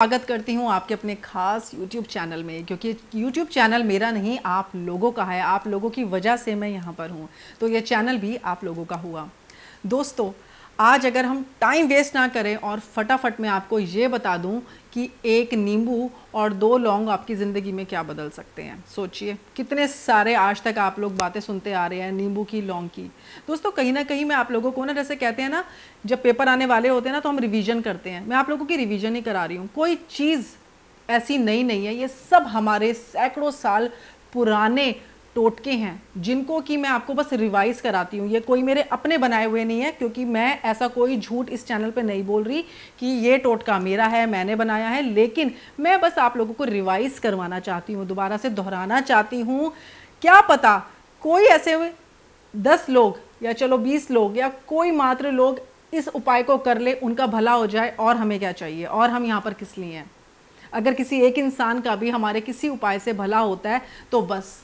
स्वागत करती हूँ आपके अपने खास YouTube चैनल में, क्योंकि YouTube चैनल मेरा नहीं आप लोगों का है। आप लोगों की वजह से मैं यहाँ पर हूँ, तो ये चैनल भी आप लोगों का हुआ। दोस्तों, आज अगर हम टाइम वेस्ट ना करें और फटाफट मैं आपको ये बता दूँ कि एक नींबू और 2 लौंग आपकी ज़िंदगी में क्या बदल सकते हैं। सोचिए कितने सारे आज तक आप लोग बातें सुनते आ रहे हैं नींबू की, लौंग की। दोस्तों, कहीं ना कहीं मैं आप लोगों को ना, जैसे कहते हैं ना, जब पेपर आने वाले होते हैं ना तो हम रिवीजन करते हैं। मैं आप लोगों की रिवीजन ही करा रही हूँ। कोई चीज़ ऐसी नई नहीं है, ये सब हमारे सैकड़ों साल पुराने टोटके हैं जिनको कि मैं आपको बस रिवाइज कराती हूँ। ये कोई मेरे अपने बनाए हुए नहीं है, क्योंकि मैं ऐसा कोई झूठ इस चैनल पे नहीं बोल रही कि ये टोटका मेरा है, मैंने बनाया है। लेकिन मैं बस आप लोगों को रिवाइज करवाना चाहती हूँ, दोबारा से दोहराना चाहती हूँ। क्या पता कोई ऐसे 10 लोग या चलो 20 लोग या कोई मात्र लोग इस उपाय को कर ले, उनका भला हो जाए। और हमें क्या चाहिए, और हम यहाँ पर किस लिए हैं। अगर किसी एक इंसान का भी हमारे किसी उपाय से भला होता है तो बस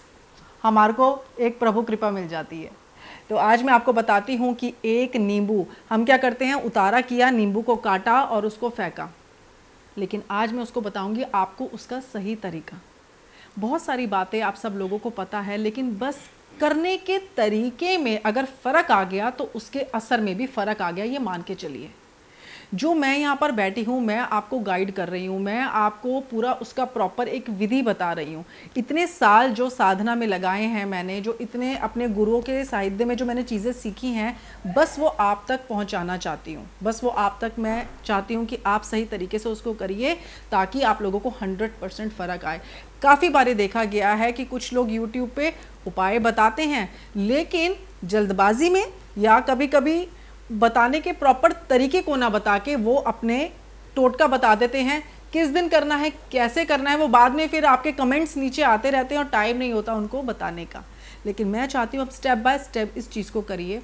हमारे को एक प्रभु कृपा मिल जाती है। तो आज मैं आपको बताती हूँ कि एक नींबू हम क्या करते हैं, उतारा किया, नींबू को काटा और उसको फेंका। लेकिन आज मैं उसको बताऊंगी आपको उसका सही तरीका। बहुत सारी बातें आप सब लोगों को पता है, लेकिन बस करने के तरीके में अगर फ़र्क आ गया तो उसके असर में भी फ़र्क आ गया, ये मान के चलिए। जो मैं यहाँ पर बैठी हूँ, मैं आपको गाइड कर रही हूँ, मैं आपको पूरा उसका प्रॉपर एक विधि बता रही हूँ। इतने साल जो साधना में लगाए हैं मैंने, जो इतने अपने गुरुओं के साहित्य में जो मैंने चीज़ें सीखी हैं, बस वो आप तक पहुँचाना चाहती हूँ। बस वो आप तक मैं चाहती हूँ कि आप सही तरीके से उसको करिए, ताकि आप लोगों को 100% फ़र्क आए। काफ़ी बार देखा गया है कि कुछ लोग यूट्यूब पे उपाय बताते हैं, लेकिन जल्दबाजी में या कभी कभी बताने के प्रॉपर तरीके को ना बता के वो अपने टोटका बता देते हैं। किस दिन करना है, कैसे करना है, वो बाद में फिर आपके कमेंट्स नीचे आते रहते हैं और टाइम नहीं होता उनको बताने का। लेकिन मैं चाहती हूँ अब स्टेप बाय स्टेप इस चीज़ को करिए।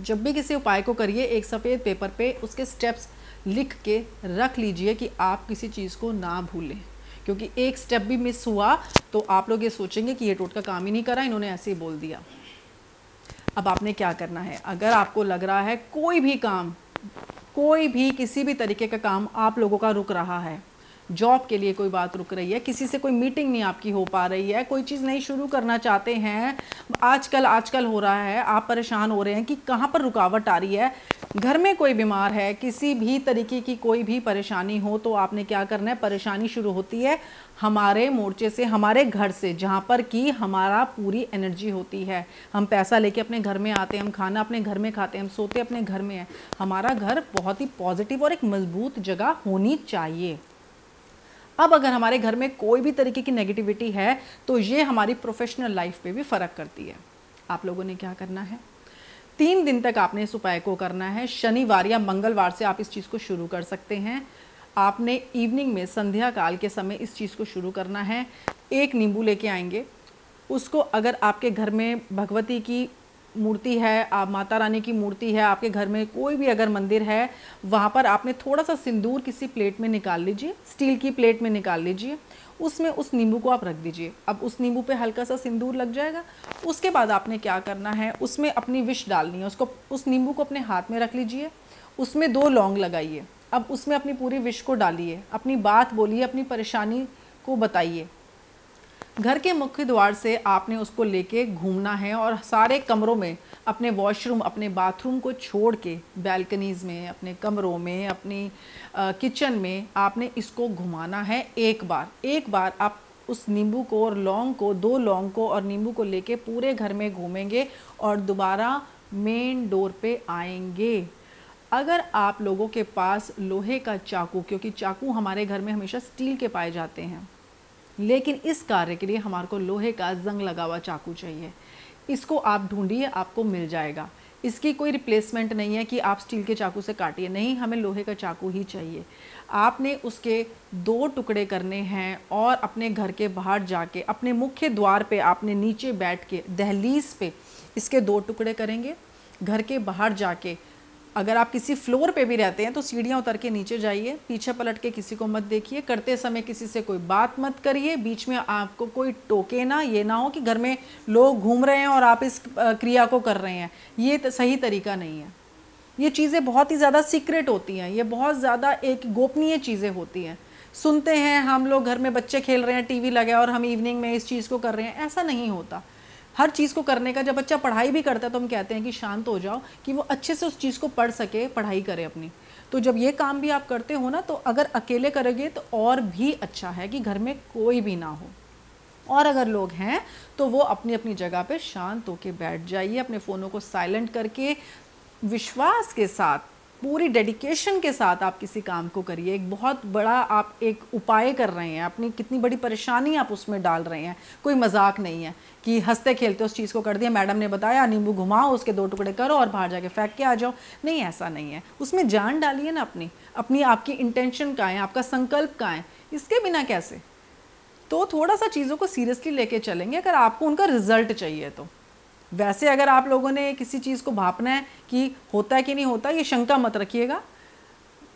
जब भी किसी उपाय को करिए, एक सफ़ेद पेपर पे उसके स्टेप्स लिख के रख लीजिए कि आप किसी चीज़ को ना भूलें, क्योंकि एक स्टेप भी मिस हुआ तो आप लोग ये सोचेंगे कि ये टोटका काम ही नहीं करा, इन्होंने ऐसे ही बोल दिया। अब आपने क्या करना है, अगर आपको लग रहा है कोई भी काम, कोई भी किसी भी तरीके का काम आप लोगों का रुक रहा है, जॉब के लिए कोई बात रुक रही है, किसी से कोई मीटिंग नहीं आपकी हो पा रही है, कोई चीज़ नहीं शुरू करना चाहते हैं, आजकल हो रहा है, आप परेशान हो रहे हैं कि कहाँ पर रुकावट आ रही है, घर में कोई बीमार है, किसी भी तरीके की कोई भी परेशानी हो, तो आपने क्या करना है, परेशानी शुरू होती है हमारे मोर्चे से, हमारे घर से, जहाँ पर कि हमारा पूरी एनर्जी होती है। हम पैसा लेके अपने घर में आते हैं, हम खाना अपने घर में खाते हैं, हम सोते अपने घर में हैं। हमारा घर बहुत ही पॉजिटिव और एक मजबूत जगह होनी चाहिए। अब अगर हमारे घर में कोई भी तरीके की नेगेटिविटी है तो ये हमारी प्रोफेशनल लाइफ पे भी फ़र्क करती है। आप लोगों ने क्या करना है, 3 दिन तक आपने इस उपाय को करना है। शनिवार या मंगलवार से आप इस चीज़ को शुरू कर सकते हैं। आपने इवनिंग में, संध्या काल के समय इस चीज़ को शुरू करना है। एक नींबू लेके आएंगे, उसको अगर आपके घर में भगवती की मूर्ति है, आप माता रानी की मूर्ति है, आपके घर में कोई भी अगर मंदिर है, वहाँ पर आपने थोड़ा सा सिंदूर किसी प्लेट में निकाल लीजिए, स्टील की प्लेट में निकाल लीजिए, उसमें उस नींबू को आप रख दीजिए। अब उस नींबू पे हल्का सा सिंदूर लग जाएगा। उसके बाद आपने क्या करना है, उसमें अपनी विश डालनी है। उसको, उस नींबू को अपने हाथ में रख लीजिए, उसमें 2 लौंग लगाइए। अब उसमें अपनी पूरी विश को डालिए, अपनी बात बोलिए, अपनी परेशानी को बताइए। घर के मुख्य द्वार से आपने उसको लेके घूमना है और सारे कमरों में, अपने वॉशरूम, अपने बाथरूम को छोड़ के, बैल्कनीज़ में, अपने कमरों में, अपनी किचन में आपने इसको घुमाना है। एक बार आप उस नींबू को और लौंग को, 2 लौंग को और नींबू को लेके पूरे घर में घूमेंगे और दोबारा मेन डोर पे आएंगे। अगर आप लोगों के पास लोहे का चाकू, क्योंकि चाकू हमारे घर में हमेशा स्टील के पाए जाते हैं, लेकिन इस कार्य के लिए हमारे को लोहे का जंग लगा हुआ चाकू चाहिए। इसको आप ढूंढिए, आपको मिल जाएगा। इसकी कोई रिप्लेसमेंट नहीं है कि आप स्टील के चाकू से काटिए, नहीं, हमें लोहे का चाकू ही चाहिए। आपने उसके 2 टुकड़े करने हैं और अपने घर के बाहर जाके, अपने मुख्य द्वार पे आपने नीचे बैठ के दहलीज पे इसके 2 टुकड़े करेंगे। घर के बाहर जाके, अगर आप किसी फ्लोर पे भी रहते हैं तो सीढ़ियाँ उतर के नीचे जाइए, पीछे पलट के किसी को मत देखिए, करते समय किसी से कोई बात मत करिए, बीच में आपको कोई टोके ना। ये ना हो कि घर में लोग घूम रहे हैं और आप इस क्रिया को कर रहे हैं, ये सही तरीका नहीं है। ये चीज़ें बहुत ही ज़्यादा सीक्रेट होती हैं, ये बहुत ज़्यादा एक गोपनीय चीज़ें होती हैं। सुनते हैं हम लोग घर में बच्चे खेल रहे हैं, टीवी लगा और हम इवनिंग में इस चीज़ को कर रहे हैं, ऐसा नहीं होता। हर चीज़ को करने का, जब बच्चा पढ़ाई भी करता है तो हम कहते हैं कि शांत हो जाओ, कि वो अच्छे से उस चीज़ को पढ़ सके, पढ़ाई करे अपनी। तो जब ये काम भी आप करते हो ना, तो अगर अकेले करोगे तो और भी अच्छा है कि घर में कोई भी ना हो। और अगर लोग हैं तो वो अपनी अपनी जगह पे शांत होके बैठ जाइए, अपने फ़ोनों को साइलेंट करके विश्वास के साथ, पूरी डेडिकेशन के साथ आप किसी काम को करिए। एक बहुत बड़ा आप एक उपाय कर रहे हैं, अपनी कितनी बड़ी परेशानी आप उसमें डाल रहे हैं। कोई मजाक नहीं है कि हंसते खेलते उस चीज़ को कर दिया, मैडम ने बताया नींबू घुमाओ, उसके 2 टुकड़े करो और बाहर जाके फेंक के आ जाओ। नहीं, ऐसा नहीं है। उसमें जान डालिए ना अपनी अपनी आपकी इंटेंशन कहाँ है, आपका संकल्प कहाँ है। इसके बिना कैसे? तो थोड़ा सा चीज़ों को सीरियसली लेके चलेंगे अगर आपको उनका रिजल्ट चाहिए तो। वैसे अगर आप लोगों ने किसी चीज़ को भापना है कि होता है कि नहीं होता, ये शंका मत रखिएगा।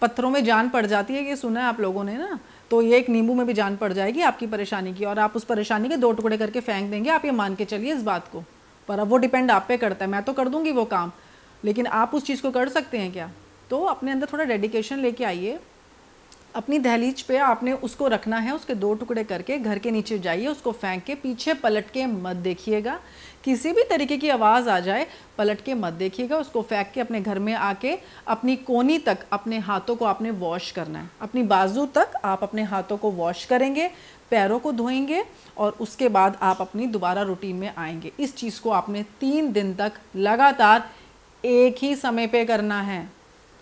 पत्थरों में जान पड़ जाती है, ये सुना है आप लोगों ने ना, तो ये एक नींबू में भी जान पड़ जाएगी आपकी परेशानी की, और आप उस परेशानी के 2 टुकड़े करके फेंक देंगे। आप ये मान के चलिए इस बात को। पर अब वो डिपेंड आप पे करता है। मैं तो कर दूंगी वो काम, लेकिन आप उस चीज़ को कर सकते हैं क्या? तो अपने अंदर थोड़ा डेडिकेशन लेके आइए। अपनी दहलीज पे आपने उसको रखना है, उसके 2 टुकड़े करके घर के नीचे जाइए, उसको फेंक के पीछे पलट के मत देखिएगा। किसी भी तरीके की आवाज़ आ जाए पलट के मत देखिएगा। उसको फेंक के अपने घर में आके अपनी कोहनी तक अपने हाथों को आपने वॉश करना है। अपनी बाजू तक आप अपने हाथों को वॉश करेंगे, पैरों को धोएंगे, और उसके बाद आप अपनी दोबारा रूटीन में आएंगे। इस चीज़ को आपने 3 दिन तक लगातार एक ही समय पे करना है।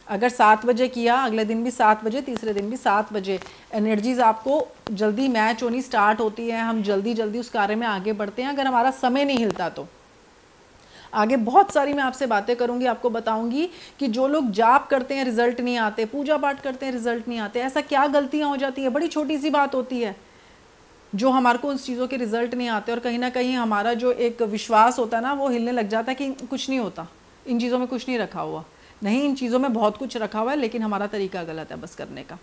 अगर 7 बजे किया, अगले दिन भी 7 बजे, तीसरे दिन भी 7 बजे, एनर्जीज़ आपको जल्दी मैच होनी स्टार्ट होती है। हम जल्दी जल्दी उस कार्य में आगे बढ़ते हैं अगर हमारा समय नहीं हिलता तो। आगे बहुत सारी मैं आपसे बातें करूंगी, आपको बताऊंगी कि जो लोग जाप करते हैं रिजल्ट नहीं आते, पूजा पाठ करते हैं रिजल्ट नहीं आते, ऐसा क्या गलतियां हो जाती है। बड़ी छोटी सी बात होती है जो हमारे को उस चीज़ों के रिजल्ट नहीं आते, और कहीं ना कहीं हमारा जो एक विश्वास होता है ना, वो हिलने लग जाता है कि कुछ नहीं होता, इन चीज़ों में कुछ नहीं रखा हुआ। नहीं, इन चीज़ों में बहुत कुछ रखा हुआ है, लेकिन हमारा तरीका गलत है बस करने का।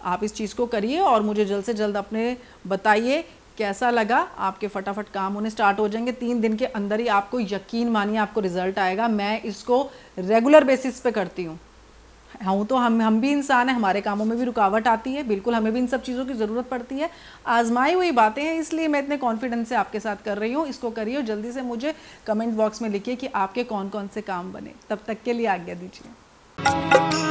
आप इस चीज़ को करिए और मुझे जल्द से जल्द अपने बताइए कैसा लगा। आपके फटाफट काम होने स्टार्ट हो जाएंगे। 3 दिन के अंदर ही आपको यकीन मानिए आपको रिजल्ट आएगा। मैं इसको रेगुलर बेसिस पे करती हूँ। तो हम भी इंसान हैं, हमारे कामों में भी रुकावट आती है, बिल्कुल हमें भी इन सब चीज़ों की ज़रूरत पड़ती है। आजमाई हुई बातें हैं, इसलिए मैं इतने कॉन्फिडेंस से आपके साथ कर रही हूँ। इसको करिए और जल्दी से मुझे कमेंट बॉक्स में लिखिए कि आपके कौन कौन से काम बने। तब तक के लिए आज्ञा दीजिए।